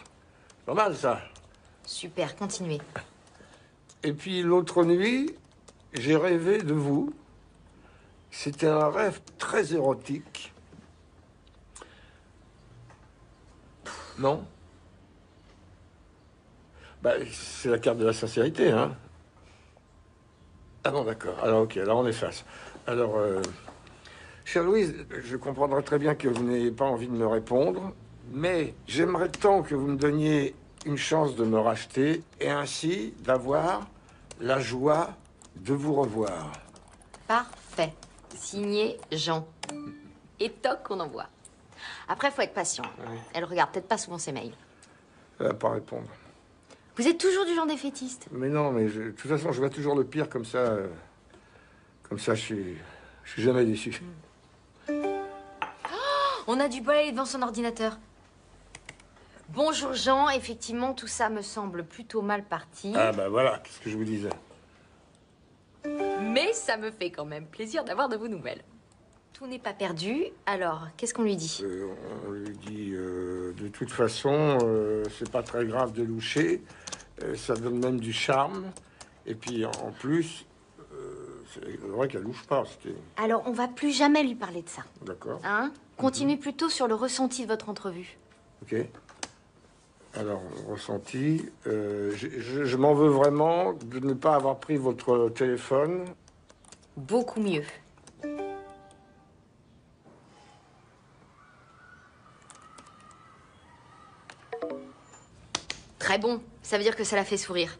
Normal, ça. Super, continuez. Et puis, l'autre nuit, j'ai rêvé de vous. C'était un rêve très érotique. Non? Bah, c'est la carte de la sincérité, hein? Ah non, d'accord. Alors, ok, alors on efface. Alors, chère Louise, je comprendrai très bien que vous n'ayez pas envie de me répondre, mais j'aimerais tant que vous me donniez une chance de me racheter et ainsi d'avoir la joie de vous revoir. Parfait. Signé Jean. Et toc, on envoie. Après, faut être patient. Oui. Elle regarde peut-être pas souvent ses mails. Elle va pas répondre. Vous êtes toujours du genre défaitiste. Mais non, mais de toute façon, je vois toujours le pire comme ça. Comme ça, je suis jamais déçu. On a du bol à aller devant son ordinateur. Bonjour Jean, effectivement, tout ça me semble plutôt mal parti. Ah bah voilà, qu'est-ce que je vous disais. Mais ça me fait quand même plaisir d'avoir de vos nouvelles. Tout n'est pas perdu. Alors, qu'est-ce qu'on lui dit? On lui dit, de toute façon, c'est pas très grave de loucher. Ça donne même du charme. Et puis, en plus, c'est vrai qu'elle louche pas. Alors, on va plus jamais lui parler de ça. D'accord. Hein? Continuez plutôt sur le ressenti de votre entrevue. Ok. Alors, ressenti. Je m'en veux vraiment de ne pas avoir pris votre téléphone. Beaucoup mieux. Très bon. Ça veut dire que ça l'a fait sourire.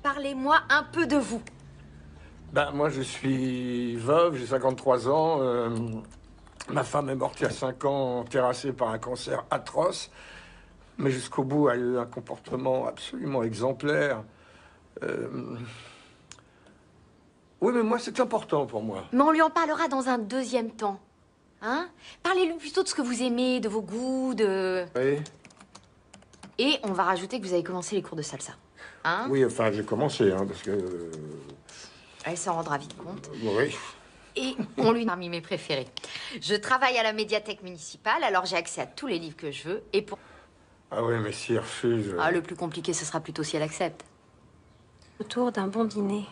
Parlez-moi un peu de vous. Ben, moi, je suis veuve, j'ai 53 ans. Ma femme est morte il y a 5 ans, terrassée par un cancer atroce. Mais jusqu'au bout, elle a eu un comportement absolument exemplaire. Oui, mais moi, c'est important pour moi. Mais on lui en parlera dans un deuxième temps. Hein? Parlez-lui plutôt de ce que vous aimez, de vos goûts, de... Oui. Et on va rajouter que vous avez commencé les cours de salsa. Hein? Oui, enfin, j'ai commencé, hein, parce que... Elle s'en rendra vite compte. Oui. Et on lui parmi mes préférés. Je travaille à la médiathèque municipale, alors j'ai accès à tous les livres que je veux. Et pour... Ah oui, mais si elle refuse... Ah, le plus compliqué, ce sera plutôt si elle accepte. Autour d'un bon dîner.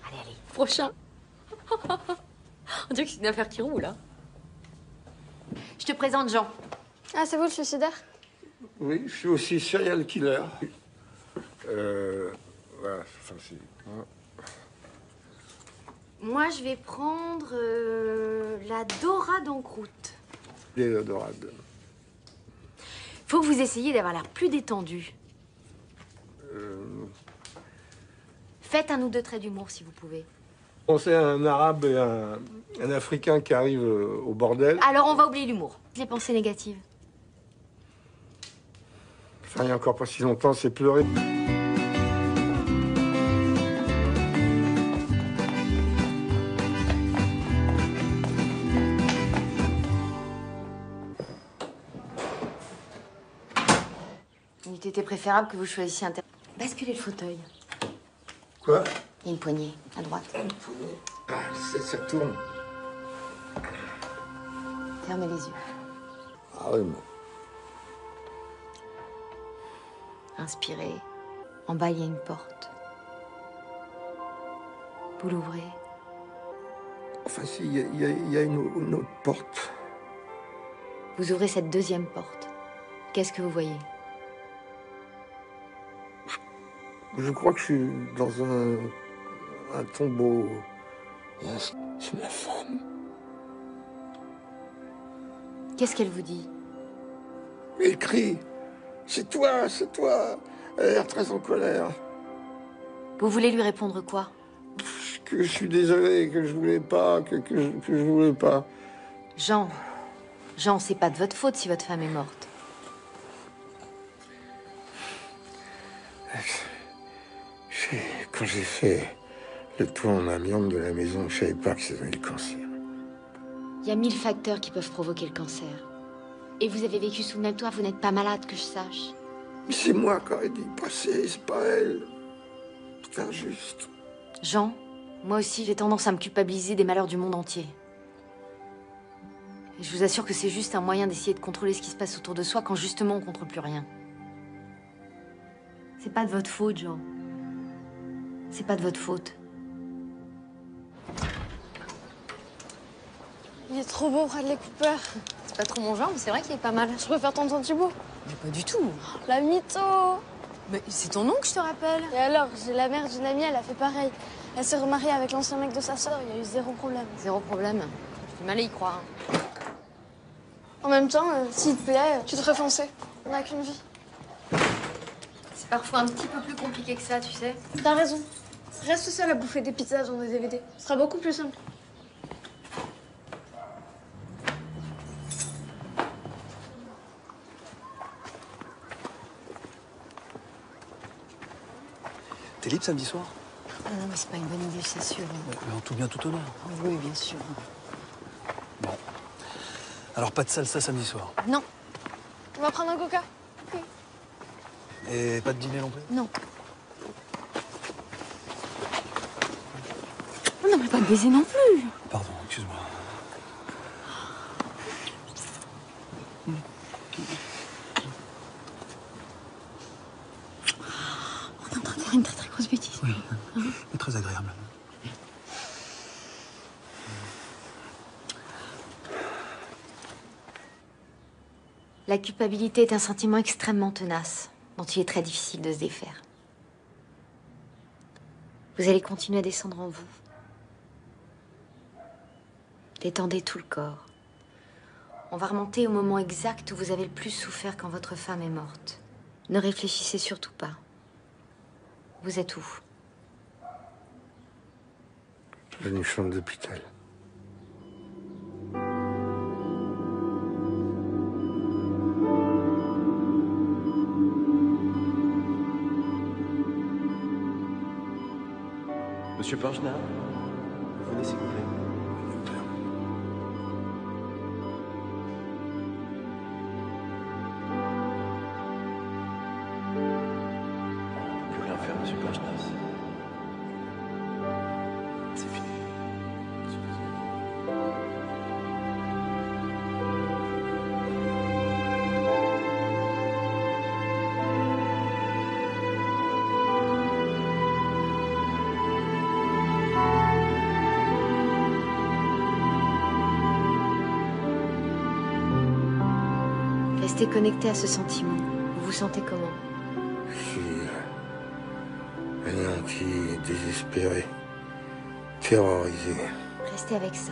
Allez, allez. Prochain. On dirait que c'est une affaire qui roule, hein. Je te présente Jean. Ah, c'est vous le suicidaire? Oui, je suis aussi serial killer. Voilà, enfin, c'est... hein. Moi, je vais prendre la dorade en croûte. Des dorades. Faut que vous essayiez d'avoir l'air plus détendu. Faites un ou deux traits d'humour si vous pouvez. Pensez à un arabe et un africain qui arrive au bordel. Alors, on va oublier l'humour. Les pensées négatives. Enfin, il n'y a encore pas si longtemps, c'est pleurer. Il eût été préférable que vous choisissiez un terrain. Basculez le fauteuil. Quoi? Il y a une poignée, à droite. Ah, ça tourne. Fermez les yeux. Ah oui, mais... Inspirez. En bas, il y a une porte. Vous l'ouvrez. Enfin, si, il y a une autre porte. Vous ouvrez cette deuxième porte. Qu'est-ce que vous voyez? Je crois que je suis dans un tombeau. C'est ma femme. Qu'est-ce qu'elle vous dit? Elle crie. C'est toi, c'est toi. Elle a l'air très en colère. Vous voulez lui répondre quoi? Que je suis désolé, que je voulais pas, que je voulais pas. Jean, c'est pas de votre faute si votre femme est morte. Quand j'ai fait le tour en amiante de la maison, je savais pas que c'était le cancer. Il y a 1000 facteurs qui peuvent provoquer le cancer. Et vous avez vécu sous le même toit, vous n'êtes pas malade, que je sache. Mais c'est moi qui aurais dû y passer, c'est pas elle. C'est injuste. Jean, moi aussi, j'ai tendance à me culpabiliser des malheurs du monde entier. Et je vous assure que c'est juste un moyen d'essayer de contrôler ce qui se passe autour de soi quand justement on contrôle plus rien. C'est pas de votre faute, Jean. C'est pas de votre faute. Il est trop beau, Bradley Cooper. C'est pas trop mon genre, mais c'est vrai qu'il est pas mal. Je préfère Tonton Thibaut. Mais pas du tout. La mytho. Mais c'est ton oncle, je te rappelle. Et alors, j'ai la mère d'une amie, elle a fait pareil. Elle s'est remariée avec l'ancien mec de sa sœur, il y a eu zéro problème. Zéro problème. Je fais mal à y croire. En même temps, s'il te plaît, tu devrais foncer. On n'a qu'une vie. C'est parfois un petit peu plus compliqué que ça, tu sais. T'as raison. Reste seul à bouffer des pizzas dans des DVD. Ce sera beaucoup plus simple. T'es libre samedi soir? Ah non, mais c'est pas une bonne idée, c'est sûr. Mais en tout bien, tout honneur. Oui, bien sûr. Bon. Alors pas de salsa samedi soir. Non. On va prendre un coca. Et pas de dîner non plus? Non. Non, mais pas de baiser non plus. Pardon, excuse-moi. On est en train de faire une très très grosse bêtise. Oui, mais très agréable. La culpabilité est un sentiment extrêmement tenace, dont il est très difficile de se défaire. Vous allez continuer à descendre en vous. Détendez tout le corps. On va remonter au moment exact où vous avez le plus souffert quand votre femme est morte. Ne réfléchissez surtout pas. Vous êtes où? Dans une chambre d'hôpital. Monsieur Pingenat, venez s'il vous plaît. On ne peut plus rien faire, monsieur Pingenat. C'est fini. Restez connecté à ce sentiment. Vous vous sentez comment? Je suis anéanti, désespéré, terrorisé. Restez avec ça.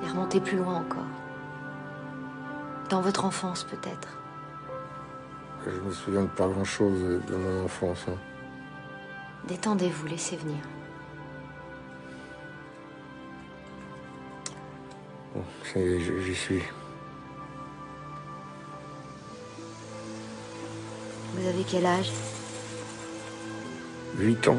Et remontez plus loin encore. Dans votre enfance, peut-être. Je me souviens de pas grand-chose de mon enfance. Hein. Détendez-vous, laissez venir. Bon, ça y est, j'y suis. Vous avez quel âge? 8 ans.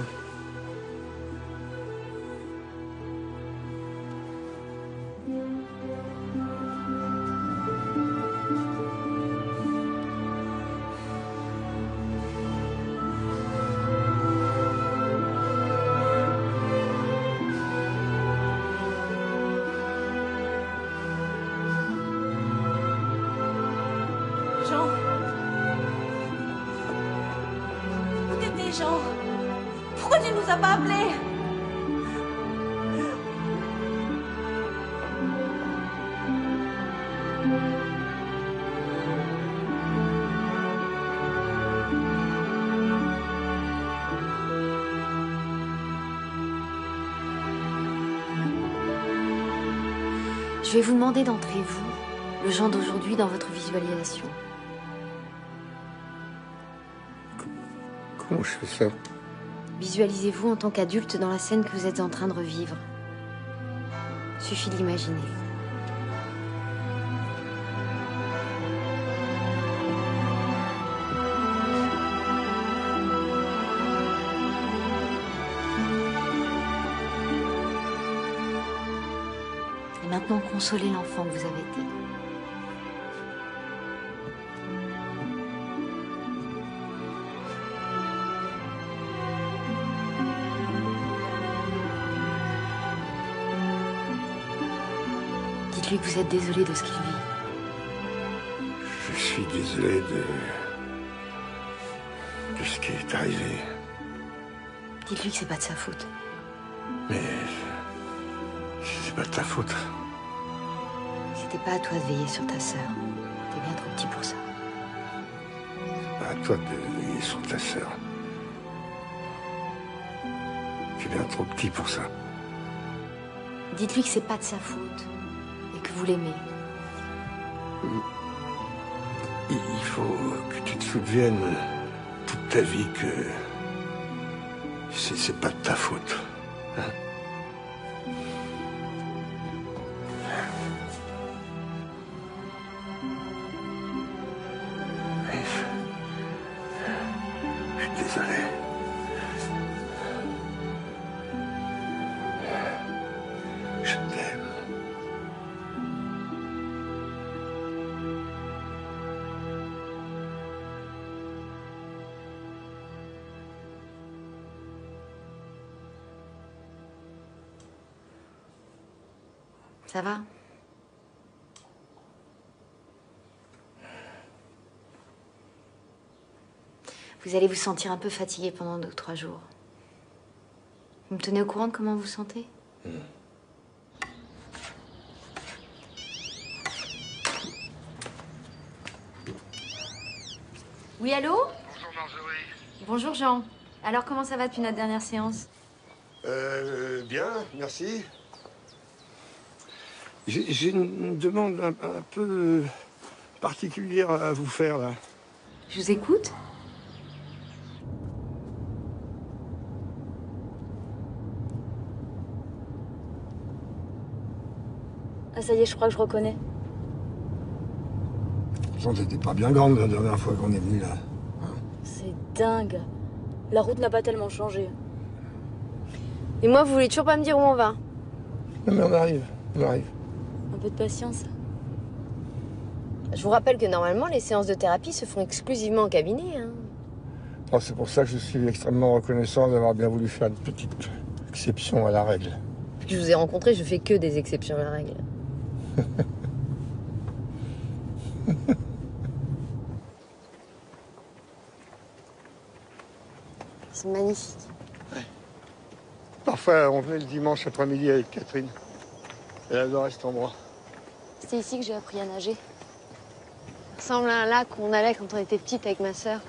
Jean. Où t'étais, Jean? Pourquoi tu nous as pas appelés? Je vais vous demander d'entrer, vous, le Jean d'aujourd'hui, dans votre visualisation. Comment je fais ça? Visualisez-vous en tant qu'adulte dans la scène que vous êtes en train de revivre. Suffit de l'imaginer. Et maintenant, consolez l'enfant que vous avez été. Dites-lui que vous êtes désolé de ce qu'il vit. Je suis désolé de ce qui est arrivé. Dites-lui que c'est pas de sa faute. Mais c'est pas de ta faute. C'était pas à toi de veiller sur ta sœur. T'es bien trop petit pour ça. C'est pas à toi de veiller sur ta sœur. Tu es bien trop petit pour ça. Dites-lui que c'est pas de sa faute. Et que vous l'aimez. Il faut que tu te souviennes toute ta vie que c'est pas de ta faute. Hein? Je suis désolé. Je t'aime. Ça va? Vous allez vous sentir un peu fatigué pendant 2 ou 3 jours. Vous me tenez au courant de comment vous vous sentez? Oui, allô? Bonjour Marjorie. Bonjour Jean. Alors comment ça va depuis notre dernière séance? Bien, merci. J'ai une demande un peu particulière à vous faire, là. Je vous écoute. Ah ça y est, je crois que je reconnais. Pourtant, t'étais pas bien grande la dernière fois qu'on est venu là. C'est dingue. La route n'a pas tellement changé. Et moi, vous voulez toujours pas me dire où on va? Non mais on arrive. Un peu de patience. Je vous rappelle que normalement, les séances de thérapie se font exclusivement en cabinet. Hein. Oh, c'est pour ça que je suis extrêmement reconnaissant d'avoir bien voulu faire une petite exception à la règle. Depuis que je vous ai rencontré, je fais que des exceptions à la règle. C'est magnifique. Parfois, on venait le dimanche après-midi avec Catherine. Elle adorait cet endroit. C'est ici que j'ai appris à nager. Ça ressemble à un lac où on allait quand on était petite avec ma sœur.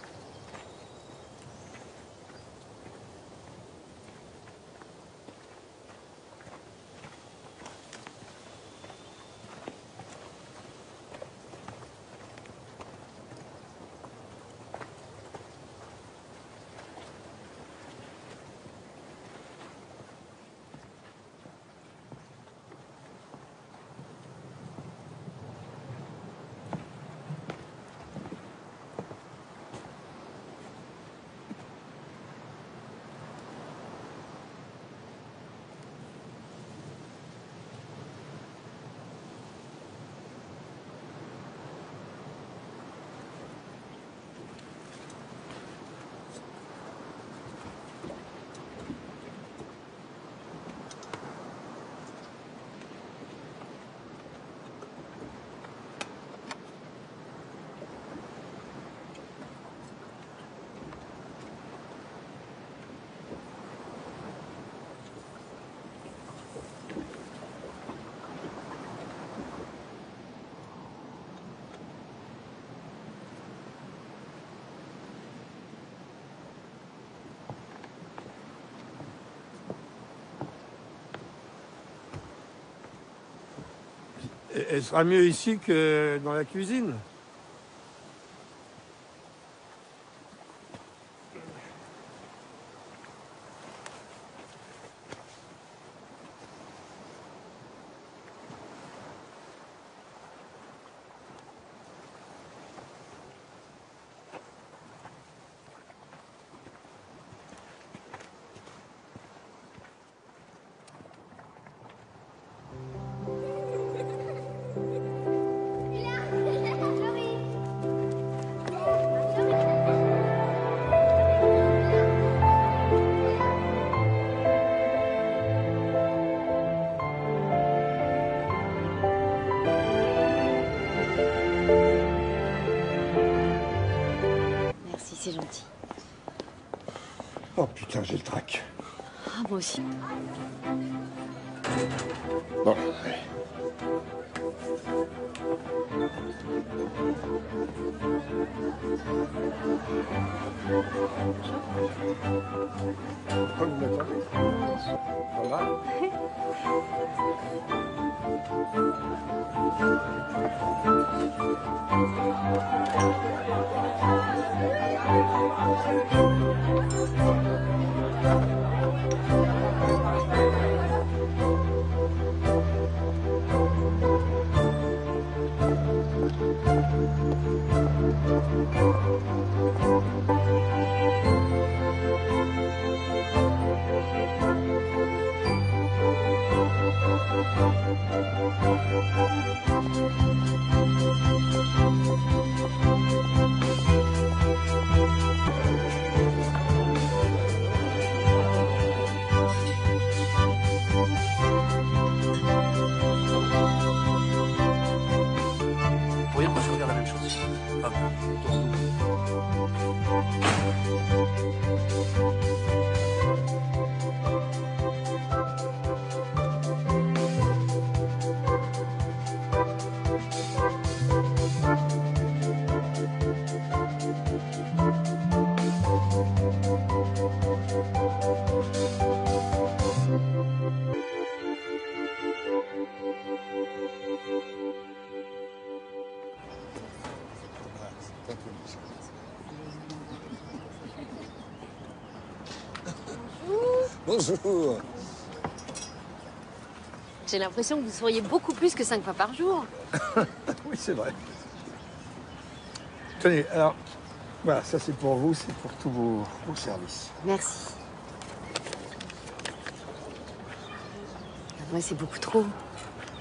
Elle sera mieux ici que dans la cuisine. C'est gentil. Oh putain, j'ai le trac. Ah, moi aussi. Bon, allez. Pourquoi vous m'attendez? Voilà. Oui, on va faire la même chose. Hop, tourne-nous. Bonjour. J'ai l'impression que vous souriez beaucoup plus que 5 fois par jour. Oui, c'est vrai. Tenez, alors, voilà, ça c'est pour vous, c'est pour tous vos services. Merci. Moi, c'est beaucoup trop.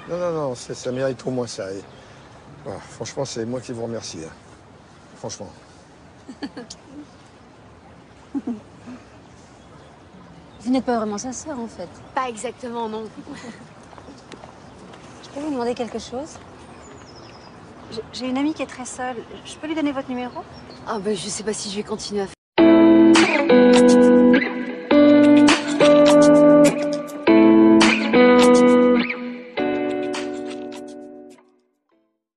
Non, non, non, ça mérite au moins ça. Et, voilà, franchement, c'est moi qui vous remercie. Hein. Franchement. Vous n'êtes pas vraiment sa sœur, en fait. Pas exactement, non. Je peux vous demander quelque chose? J'ai une amie qui est très seule. Je peux lui donner votre numéro? Ah ben, je sais pas si je vais continuer à faire.